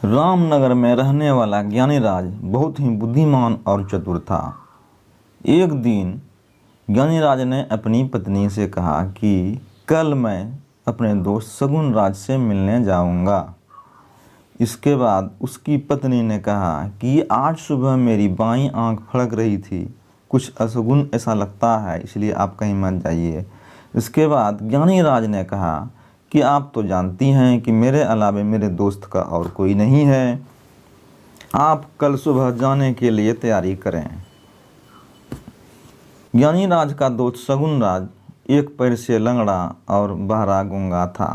रामनगर में रहने वाला ज्ञानीराज बहुत ही बुद्धिमान और चतुर था। एक दिन ज्ञानीराज ने अपनी पत्नी से कहा कि कल मैं अपने दोस्त शगुन राज से मिलने जाऊंगा। इसके बाद उसकी पत्नी ने कहा कि आज सुबह मेरी बाईं आंख फड़क रही थी, कुछ अशगुन ऐसा लगता है, इसलिए आप कहीं मत जाइए। इसके बाद ज्ञानीराज ने कहा कि आप तो जानती हैं कि मेरे अलावे मेरे दोस्त का और कोई नहीं है, आप कल सुबह जाने के लिए तैयारी करें। ज्ञानीराज का दोस्त शगुन राज एक पैर से लंगड़ा और बहरा गूंगा था।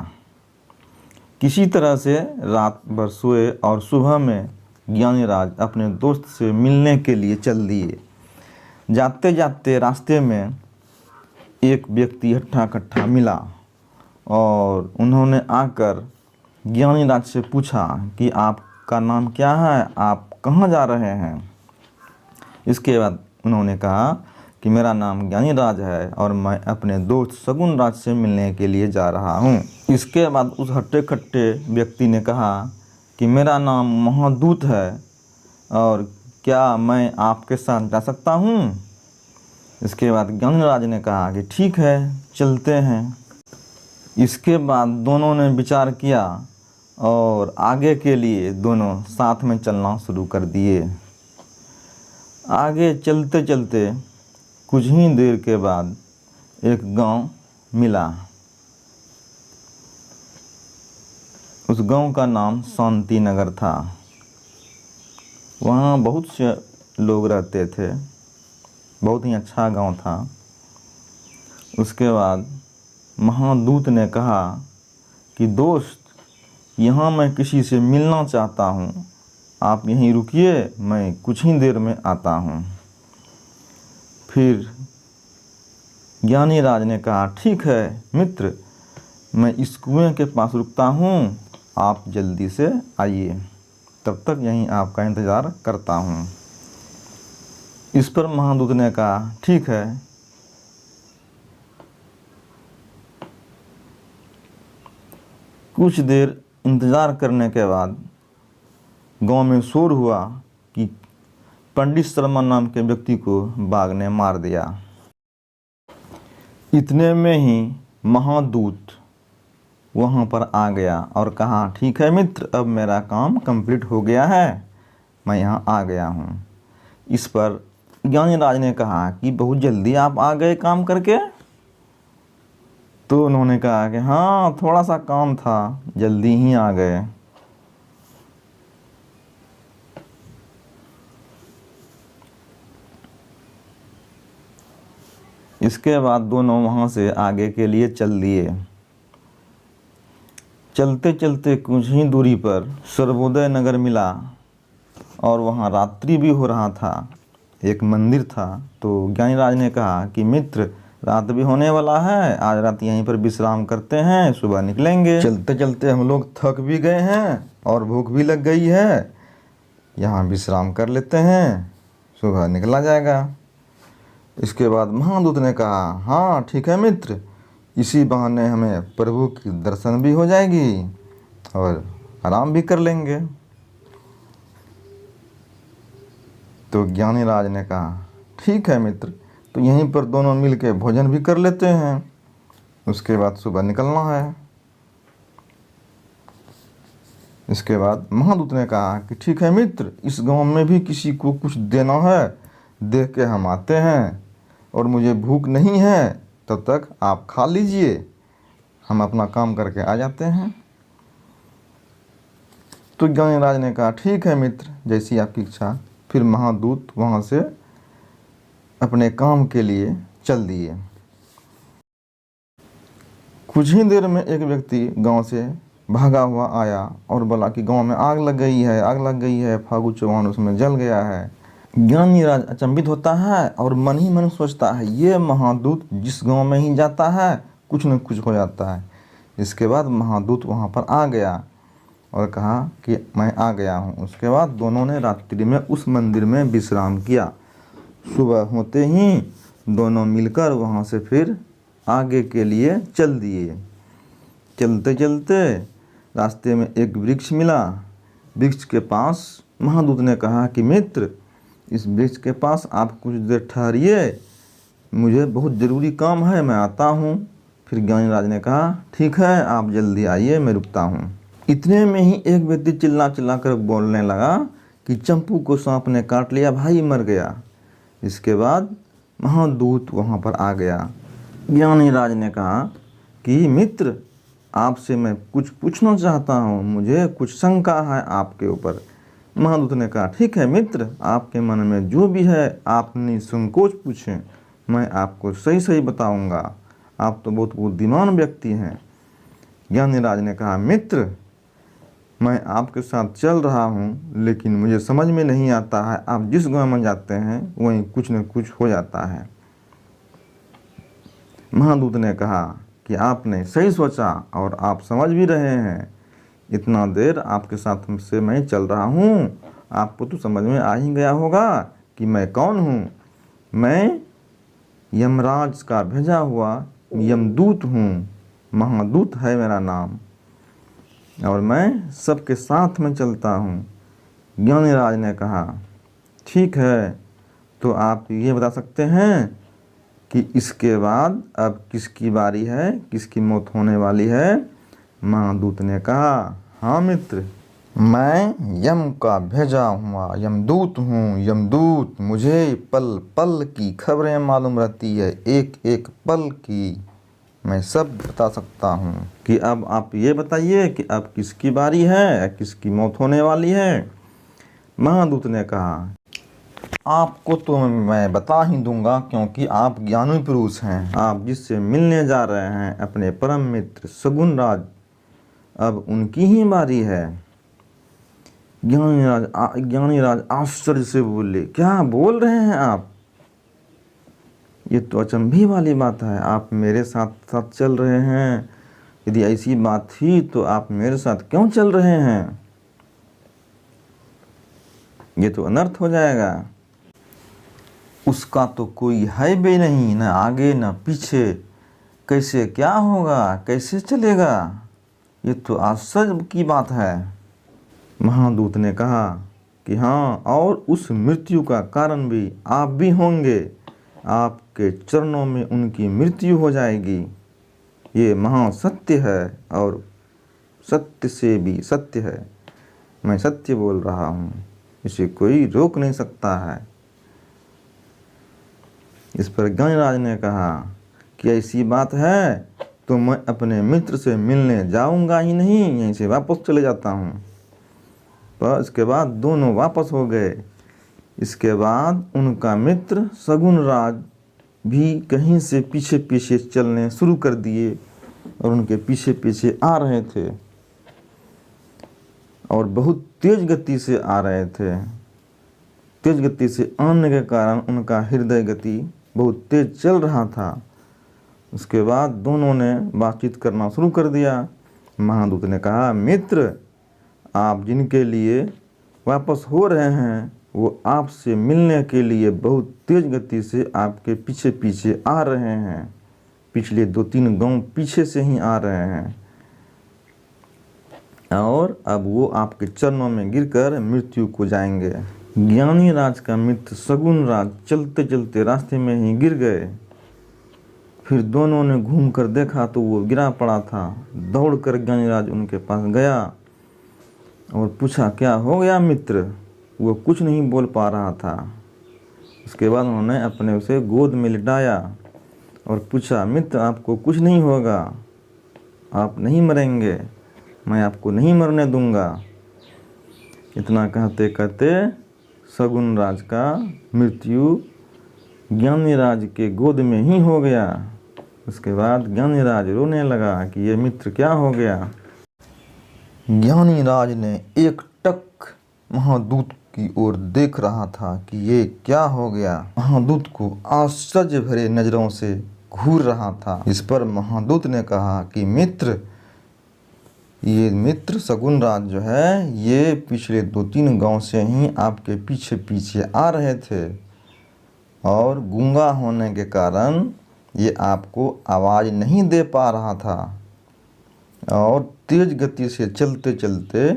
किसी तरह से रात भर सोए और सुबह में ज्ञानीराज अपने दोस्त से मिलने के लिए चल दिए। जाते जाते रास्ते में एक व्यक्ति हट्ठा कट्ठा मिला और उन्होंने आकर ज्ञानीराज से पूछा कि आपका नाम क्या है, आप कहाँ जा रहे हैं। इसके बाद उन्होंने कहा कि मेरा नाम ज्ञानीराज है और मैं अपने दोस्त शगुन राज से मिलने के लिए जा रहा हूँ। इसके बाद उस हट्टे कट्टे व्यक्ति ने कहा कि मेरा नाम महादूत है और क्या मैं आपके साथ जा सकता हूँ। इसके बाद ज्ञानीराज ने कहा कि ठीक है, चलते हैं। इसके बाद दोनों ने विचार किया और आगे के लिए दोनों साथ में चलना शुरू कर दिए। आगे चलते चलते कुछ ही देर के बाद एक गांव मिला। उस गांव का नाम शांति नगर था। वहाँ बहुत से लोग रहते थे, बहुत ही अच्छा गांव था। उसके बाद महादूत ने कहा कि दोस्त, यहाँ मैं किसी से मिलना चाहता हूँ, आप यहीं रुकिए, मैं कुछ ही देर में आता हूँ। फिर ज्ञानीराज ने कहा ठीक है मित्र, मैं इस कुएं के पास रुकता हूँ, आप जल्दी से आइए, तब तक यहीं आपका इंतज़ार करता हूँ। इस पर महादूत ने कहा ठीक है। कुछ देर इंतज़ार करने के बाद गांव में शोर हुआ कि पंडित शर्मा नाम के व्यक्ति को बाघ ने मार दिया। इतने में ही महादूत वहां पर आ गया और कहा ठीक है मित्र, अब मेरा काम कंप्लीट हो गया है, मैं यहाँ आ गया हूँ। इस पर ज्ञानीराज ने कहा कि बहुत जल्दी आप आ गए काम करके। तो उन्होंने कहा कि हाँ, थोड़ा सा काम था, जल्दी ही आ गए। इसके बाद दोनों वहाँ से आगे के लिए चल दिए। चलते चलते कुछ ही दूरी पर सर्वोदय नगर मिला और वहाँ रात्रि भी हो रहा था। एक मंदिर था। तो ज्ञानीराज ने कहा कि मित्र, रात भी होने वाला है, आज रात यहीं पर विश्राम करते हैं, सुबह निकलेंगे। चलते चलते हम लोग थक भी गए हैं और भूख भी लग गई है, यहाँ विश्राम कर लेते हैं, सुबह निकला जाएगा। इसके बाद महादूत ने कहा हाँ ठीक है मित्र, इसी बहाने हमें प्रभु की दर्शन भी हो जाएगी और आराम भी कर लेंगे। तो ज्ञानीराज ने कहा ठीक है मित्र, तो यहीं पर दोनों मिलके भोजन भी कर लेते हैं, उसके बाद सुबह निकलना है। इसके बाद महादूत ने कहा कि ठीक है मित्र, इस गांव में भी किसी को कुछ देना है, देख के हम आते हैं, और मुझे भूख नहीं है, तब तक आप खा लीजिए, हम अपना काम करके आ जाते हैं। तो ज्ञानीराज ने कहा ठीक है मित्र, जैसी आपकी इच्छा। फिर महादूत वहाँ से अपने काम के लिए चल दिए। कुछ ही देर में एक व्यक्ति गांव से भागा हुआ आया और बोला कि गांव में आग लग गई है, आग लग गई है, फागु चौहान उसमें जल गया है। ज्ञानीराज अचंभित होता है और मन ही मन सोचता है, ये महादूत जिस गांव में ही जाता है कुछ न कुछ हो जाता है। इसके बाद महादूत वहां पर आ गया और कहा कि मैं आ गया हूं। उसके बाद दोनों ने रात्रि में उस मंदिर में विश्राम किया। सुबह होते ही दोनों मिलकर वहां से फिर आगे के लिए चल दिए। चलते चलते रास्ते में एक वृक्ष मिला। वृक्ष के पास महादूत ने कहा कि मित्र, इस वृक्ष के पास आप कुछ देर ठहरिए, मुझे बहुत ज़रूरी काम है, मैं आता हूँ। फिर ज्ञानीराज ने कहा ठीक है, आप जल्दी आइए, मैं रुकता हूँ। इतने में ही एक व्यक्ति चिल्ला चिल्ला कर बोलने लगा कि चंपू को सांप ने काट लिया, भाई मर गया। इसके बाद महादूत वहाँ पर आ गया। ज्ञानीराज ने कहा कि मित्र, आपसे मैं कुछ पूछना चाहता हूँ, मुझे कुछ शंका है आपके ऊपर। महादूत ने कहा ठीक है मित्र, आपके मन में जो भी है आप निसंकोच पूछें, मैं आपको सही सही बताऊंगा, आप तो बहुत बुद्धिमान व्यक्ति हैं। ज्ञानीराज ने कहा मित्र, मैं आपके साथ चल रहा हूँ, लेकिन मुझे समझ में नहीं आता है, आप जिस गांव में जाते हैं वहीं कुछ न कुछ हो जाता है। महादूत ने कहा कि आपने सही सोचा और आप समझ भी रहे हैं, इतना देर आपके साथ से मैं चल रहा हूँ, आपको तो समझ में आ ही गया होगा कि मैं कौन हूँ। मैं यमराज का भेजा हुआ यमदूत हूँ, महादूत है मेरा नाम, और मैं सबके साथ में चलता हूँ। ज्ञानीराज ने कहा ठीक है, तो आप ये बता सकते हैं कि इसके बाद अब किसकी बारी है, किसकी मौत होने वाली है। महादूत ने कहा हाँ मित्र, मैं यम का भेजा हुआ यमदूत हूँ, यमदूत, मुझे पल पल की खबरें मालूम रहती है, एक एक पल की मैं सब बता सकता हूँ। कि अब आप ये बताइए कि अब किसकी बारी है, किसकी मौत होने वाली है। महादूत ने कहा आपको तो मैं बता ही दूंगा, क्योंकि आप ज्ञानी पुरुष हैं, आप जिससे मिलने जा रहे हैं अपने परम मित्र शगुनराज, अब उनकी ही बारी है। ज्ञानीराज आश्चर्य से बोले क्या बोल रहे हैं आप, ये तो अचंभे वाली बात है, आप मेरे साथ साथ चल रहे हैं, यदि ऐसी बात थी तो आप मेरे साथ क्यों चल रहे हैं, ये तो अनर्थ हो जाएगा। उसका तो कोई है भी नहीं, न आगे न पीछे, कैसे क्या होगा, कैसे चलेगा, ये तो आश्चर्य की बात है। महादूत ने कहा कि हाँ, और उस मृत्यु का कारण भी आप भी होंगे, आपके चरणों में उनकी मृत्यु हो जाएगी, ये महासत्य है और सत्य से भी सत्य है, मैं सत्य बोल रहा हूँ, इसे कोई रोक नहीं सकता है। इस पर ज्ञानीराज ने कहा कि ऐसी बात है तो मैं अपने मित्र से मिलने जाऊंगा ही नहीं, यहीं से वापस चले जाता हूँ। पर इसके बाद दोनों वापस हो गए। इसके बाद उनका मित्र शगुनराज भी कहीं से पीछे पीछे चलने शुरू कर दिए और उनके पीछे पीछे आ रहे थे और बहुत तेज गति से आ रहे थे। तेज गति से आने के कारण उनका हृदय गति बहुत तेज चल रहा था। उसके बाद दोनों ने बातचीत करना शुरू कर दिया। महादूत ने कहा मित्र, आप जिनके लिए वापस हो रहे हैं वो आपसे मिलने के लिए बहुत तेज गति से आपके पीछे पीछे आ रहे हैं, पिछले 2-3 गांव पीछे से ही आ रहे हैं, और अब वो आपके चरणों में गिरकर मृत्यु को जाएंगे। ज्ञानीराज का मित्र शगुनराज चलते चलते रास्ते में ही गिर गए। फिर दोनों ने घूम कर देखा तो वो गिरा पड़ा था। दौड़कर ज्ञानीराज उनके पास गया और पूछा क्या हो गया मित्र। वो कुछ नहीं बोल पा रहा था। उसके बाद उन्होंने अपने उसे गोद में लिटाया और पूछा मित्र, आपको कुछ नहीं होगा, आप नहीं मरेंगे, मैं आपको नहीं मरने दूंगा। इतना कहते कहते शगुनराज का मृत्यु ज्ञानीराज के गोद में ही हो गया। उसके बाद ज्ञानीराज रोने लगा कि ये मित्र क्या हो गया। ज्ञानीराज ने एकटक महादूत की ओर देख रहा था कि ये क्या हो गया। महादूत को आश्चर्य भरे नजरों से घूर रहा था। इस पर महादूत ने कहा कि मित्र, ये मित्र शगुनराज जो है ये पिछले 2-3 गांव से ही आपके पीछे पीछे आ रहे थे और गूंगा होने के कारण ये आपको आवाज़ नहीं दे पा रहा था और तेज गति से चलते चलते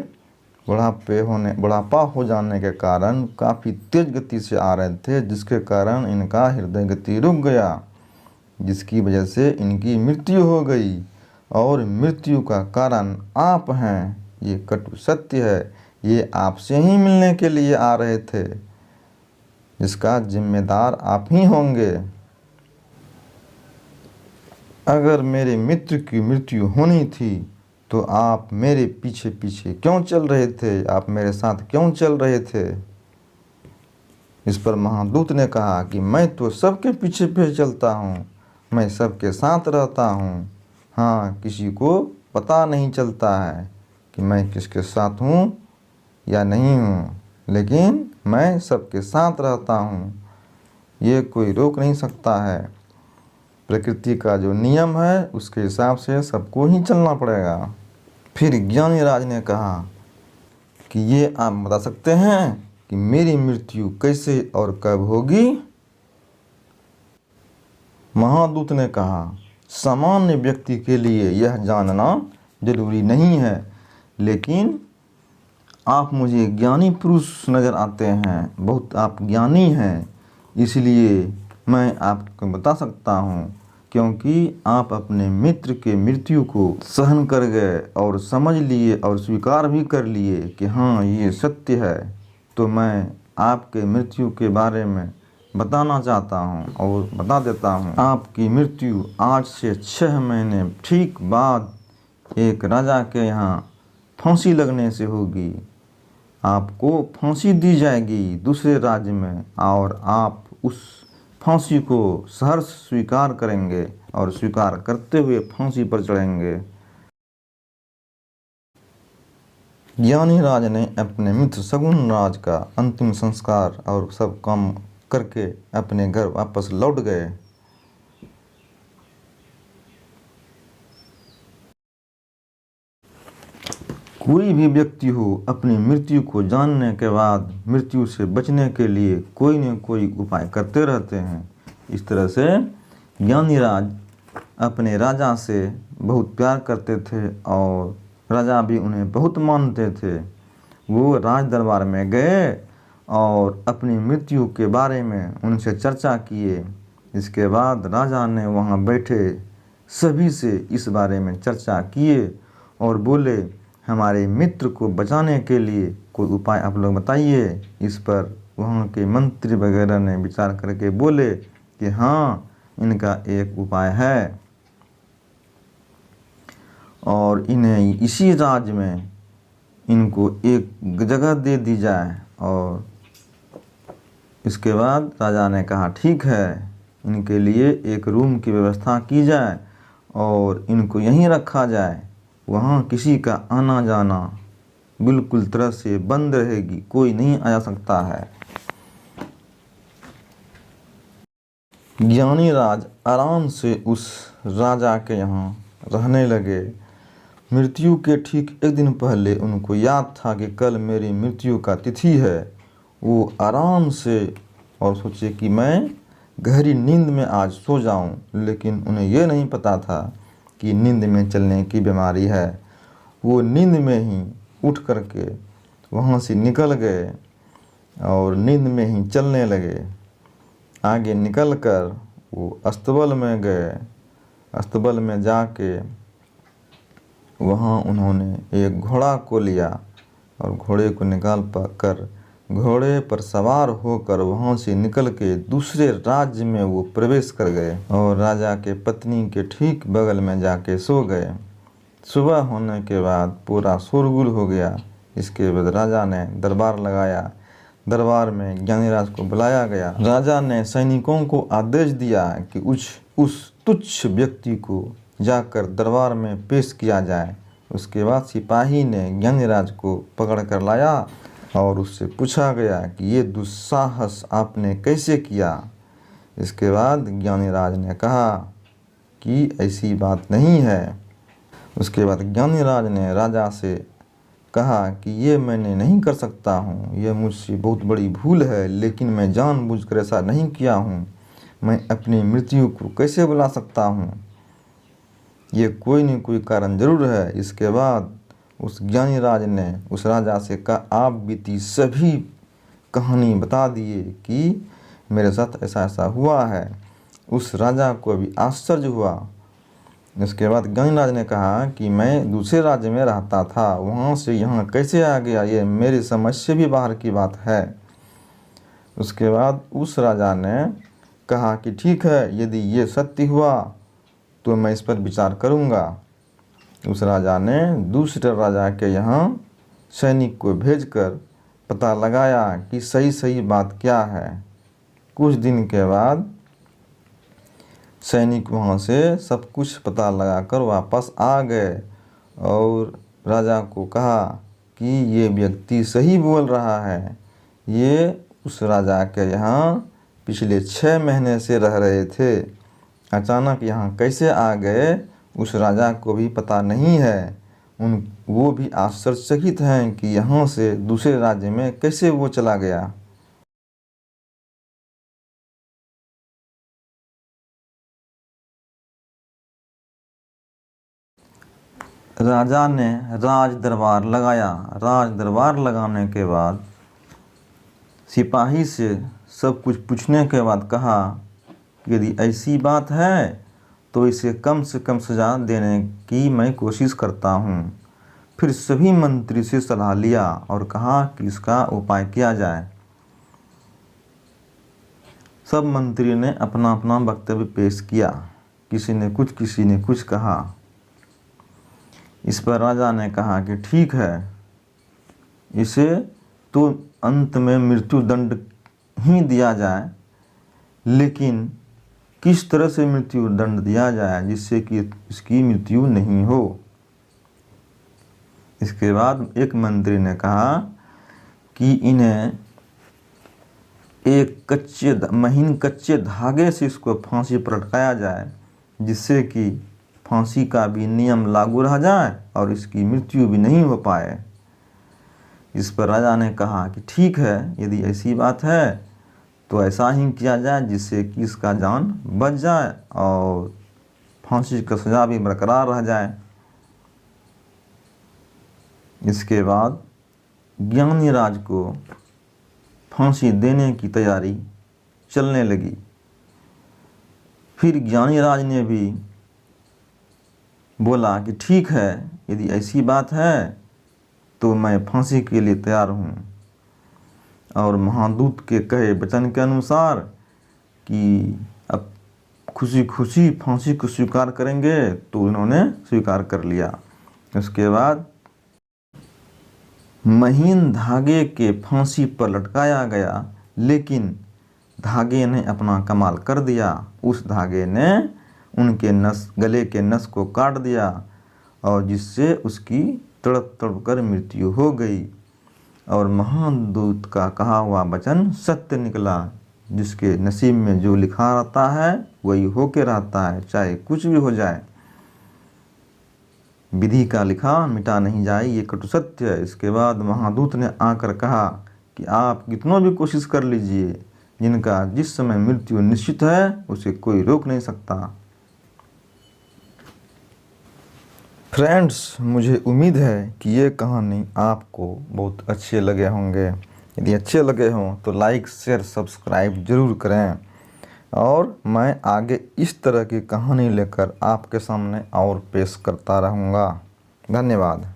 बुढ़ापा हो जाने के कारण काफ़ी तेज गति से आ रहे थे, जिसके कारण इनका हृदय गति रुक गया, जिसकी वजह से इनकी मृत्यु हो गई। और मृत्यु का कारण आप हैं, ये कटु सत्य है। ये आपसे ही मिलने के लिए आ रहे थे, जिसका जिम्मेदार आप ही होंगे। अगर मेरे मित्र की मृत्यु होनी थी तो आप मेरे पीछे पीछे क्यों चल रहे थे? आप मेरे साथ क्यों चल रहे थे? इस पर महादूत ने कहा कि मैं तो सबके पीछे पीछे चलता हूँ, मैं सबके साथ रहता हूँ। हाँ, किसी को पता नहीं चलता है कि मैं किसके साथ हूँ या नहीं हूँ, लेकिन मैं सबके साथ रहता हूँ। ये कोई रोक नहीं सकता है। प्रकृति का जो नियम है उसके हिसाब से सबको ही चलना पड़ेगा। फिर ज्ञानीराज ने कहा कि ये आप बता सकते हैं कि मेरी मृत्यु कैसे और कब होगी? महादूत ने कहा, सामान्य व्यक्ति के लिए यह जानना जरूरी नहीं है, लेकिन आप मुझे ज्ञानी पुरुष नज़र आते हैं, बहुत आप ज्ञानी हैं, इसलिए मैं आपको बता सकता हूँ, क्योंकि आप अपने मित्र के मृत्यु को सहन कर गए और समझ लिए और स्वीकार भी कर लिए कि हाँ ये सत्य है। तो मैं आपके मृत्यु के बारे में बताना चाहता हूँ और बता देता हूँ। आपकी मृत्यु आज से 6 महीने ठीक बाद एक राजा के यहाँ फांसी लगने से होगी। आपको फांसी दी जाएगी दूसरे राज्य में, और आप उस फांसी को सहर्ष स्वीकार करेंगे और स्वीकार करते हुए फांसी पर चढ़ेंगे। ज्ञानीराज ने अपने मित्र शकुन राज का अंतिम संस्कार और सब काम करके अपने घर वापस लौट गए। कोई भी व्यक्ति हो, अपनी मृत्यु को जानने के बाद मृत्यु से बचने के लिए कोई न कोई उपाय करते रहते हैं। इस तरह से ज्ञानीराज अपने राजा से बहुत प्यार करते थे और राजा भी उन्हें बहुत मानते थे। वो राज दरबार में गए और अपनी मृत्यु के बारे में उनसे चर्चा किए। इसके बाद राजा ने वहाँ बैठे सभी से इस बारे में चर्चा किए और बोले, हमारे मित्र को बचाने के लिए कोई उपाय आप लोग बताइए। इस पर वहाँ के मंत्री वगैरह ने विचार करके बोले कि हाँ, इनका एक उपाय है और इन्हें इसी राज्य में इनको एक जगह दे दी जाए। और इसके बाद राजा ने कहा ठीक है, इनके लिए एक रूम की व्यवस्था की जाए और इनको यहीं रखा जाए। वहाँ किसी का आना जाना बिल्कुल तरह से बंद रहेगी, कोई नहीं आ सकता है। ज्ञानीराज आराम से उस राजा के यहाँ रहने लगे। मृत्यु के ठीक एक दिन पहले उनको याद था कि कल मेरी मृत्यु का तिथि है। वो आराम से और सोचे कि मैं गहरी नींद में आज सो जाऊं, लेकिन उन्हें यह नहीं पता था कि नींद में चलने की बीमारी है। वो नींद में ही उठ करके वहाँ से निकल गए और नींद में ही चलने लगे। आगे निकल कर वो अस्तबल में गए। अस्तबल में जाके वहाँ उन्होंने एक घोड़ा को लिया और घोड़े को निकाल कर घोड़े पर सवार होकर वहाँ से निकल के दूसरे राज्य में वो प्रवेश कर गए और राजा के पत्नी के ठीक बगल में जाके सो गए। सुबह होने के बाद पूरा शोरगुल हो गया। इसके बाद राजा ने दरबार लगाया। दरबार में ज्ञानीराज को बुलाया गया। राजा ने सैनिकों को आदेश दिया कि उस तुच्छ व्यक्ति को जाकर दरबार में पेश किया जाए। उसके बाद सिपाही ने ज्ञानीराज को पकड़ कर लाया और उससे पूछा गया कि ये दुस्साहस आपने कैसे किया। इसके बाद ज्ञानीराज ने कहा कि ऐसी बात नहीं है। उसके बाद ज्ञानीराज ने राजा से कहा कि ये मैंने नहीं कर सकता हूँ, यह मुझसे बहुत बड़ी भूल है, लेकिन मैं जानबूझकर ऐसा नहीं किया हूँ। मैं अपनी मृत्यु को कैसे बुला सकता हूँ? ये कोई न कोई कारण ज़रूर है। इसके बाद उस ज्ञानी राज ने उस राजा से कहा, आप बीती सभी कहानी बता दिए कि मेरे साथ ऐसा ऐसा हुआ है। उस राजा को भी आश्चर्य हुआ। इसके बाद ज्ञानीराज ने कहा कि मैं दूसरे राज्य में रहता था, वहाँ से यहाँ कैसे आ गया, ये मेरी समझ से भी बाहर की बात है। उसके बाद उस राजा ने कहा कि ठीक है, यदि ये सत्य हुआ तो मैं इस पर विचार करूँगा। उस राजा ने दूसरे राजा के यहाँ सैनिक को भेजकर पता लगाया कि सही सही बात क्या है। कुछ दिन के बाद सैनिक वहाँ से सब कुछ पता लगाकर वापस आ गए और राजा को कहा कि ये व्यक्ति सही बोल रहा है, ये उस राजा के यहाँ पिछले 6 महीने से रह रहे थे, अचानक यहाँ कैसे आ गए उस राजा को भी पता नहीं है। वो भी आश्चर्यचकित हैं कि यहाँ से दूसरे राज्य में कैसे वो चला गया। राजा ने राज दरबार लगाया। राज दरबार लगाने के बाद सिपाही से सब कुछ पूछने के बाद कहा कि यदि ऐसी बात है तो इसे कम से कम सज़ा देने की मैं कोशिश करता हूँ। फिर सभी मंत्री से सलाह लिया और कहा कि इसका उपाय किया जाए। सब मंत्री ने अपना अपना वक्तव्य पेश किया, किसी ने कुछ कहा। इस पर राजा ने कहा कि ठीक है, इसे तो अंत में मृत्यु दंड ही दिया जाए, लेकिन किस तरह से मृत्यु दंड दिया जाए जिससे कि इसकी मृत्यु नहीं हो। इसके बाद एक मंत्री ने कहा कि इन्हें एक महीन कच्चे धागे से इसको फांसी पर लटकाया जाए, जिससे कि फांसी का भी नियम लागू रह जाए और इसकी मृत्यु भी नहीं हो पाए। इस पर राजा ने कहा कि ठीक है, यदि ऐसी बात है तो ऐसा ही किया जाए जिससे कि इसका जान बच जाए और फांसी का सज़ा भी बरकरार रह जाए। इसके बाद ज्ञानी राज को फांसी देने की तैयारी चलने लगी। फिर ज्ञानी राज ने भी बोला कि ठीक है, यदि ऐसी बात है तो मैं फांसी के लिए तैयार हूँ। और महादूत के कहे वचन के अनुसार कि अब खुशी खुशी फांसी को स्वीकार करेंगे, तो इन्होंने स्वीकार कर लिया। उसके बाद महीन धागे के फांसी पर लटकाया गया, लेकिन धागे ने अपना कमाल कर दिया। उस धागे ने उनके गले के नस को काट दिया और जिससे उसकी तड़प तड़प कर मृत्यु हो गई। और महादूत का कहा हुआ वचन सत्य निकला, जिसके नसीब में जो लिखा रहता है वही होके रहता है, चाहे कुछ भी हो जाए। विधि का लिखा मिटा नहीं जाए, ये कटु सत्य है। इसके बाद महादूत ने आकर कहा कि आप कितनों भी कोशिश कर लीजिए, जिनका जिस समय मृत्यु निश्चित है उसे कोई रोक नहीं सकता। फ्रेंड्स, मुझे उम्मीद है कि ये कहानी आपको बहुत अच्छे लगे होंगे। यदि अच्छे लगे हों तो लाइक शेयर सब्सक्राइब ज़रूर करें, और मैं आगे इस तरह की कहानी लेकर आपके सामने और पेश करता रहूँगा। धन्यवाद।